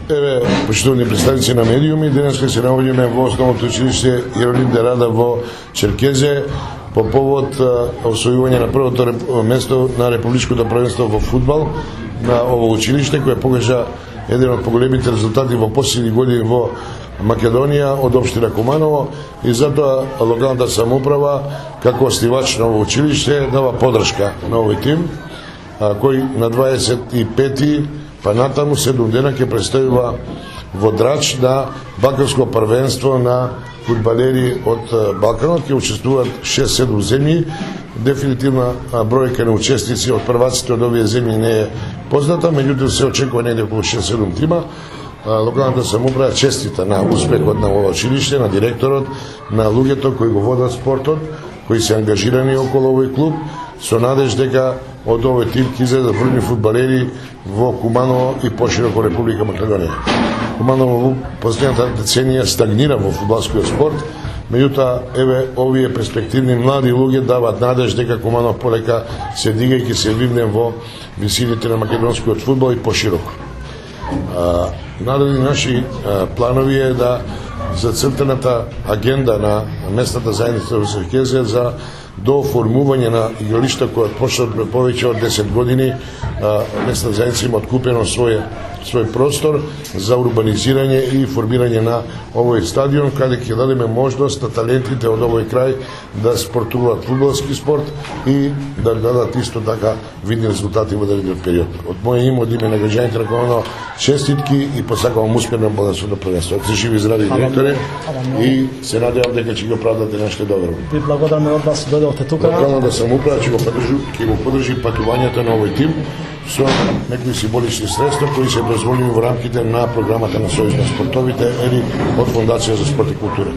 Еве, почитувани представници на медиуми, денес се наоѓаме во основното училиште Јеролим де Рада во Черкезе по повод освојување на првото место на републичкото првенство во фудбал на ово училиште, кое покажа еден од поголемите резултати во последни години во Македонија од општина Куманово, и затоа локалната самоуправа како остивач на ово училиште дава поддршка на овој тим, кој на 25 па натаму 7 дена ќе представува во Драч на Балканско првенство на фудбалери од Балканот. Ќе учествуваат 6-7 земји. Дефинитивна бројка на учесници од прваците од овие земји не е позната, меѓутоа се очекува негде околу 6-7 тима. Локалната самоуправа честита на успехот на ова училиште, на директорот, на луѓето кои го водат спортот, кои се ангажирани околу овој клуб, со надеж дека од овој тим ќе излезат бројни фудбалери во Куманово и пошироко Република Македонија. Куманово во последната деценија стагнира во фудбалскиот спорт, меѓутоа еве овие перспективни млади луѓе даваат надеж дека Куманово полека се дига и ќе се вивне во висините на македонскиот фудбал и пошироко. Наредни наши планови е да за цртаната агенда на местната заедница во Черкезе за до формување на игралишта кои почнат повеќе од 10 години, местната заедница има откупено свој простор за урбанизирање и формирање на овој стадион, каде ќе дадеме можност на талентите од овој крај да спортуваат фудбалски спорт и да дадат исто така видни резултати во наредниот период. Од моје име, од име на граѓаните на Куманово, честитки и посакувам успех на Балканско првенство. Се живи здрави директоре и се надевам дека ќе го правдате нашите доверби. Ви благодараме од вас дојдовте тука. Локалната самоуправа ќе го подржи патувањето на овој тим со некои символични средства кои се дозволени во рамките на програмата на Сојуз на спортовите или од Фондација за спорт и култура.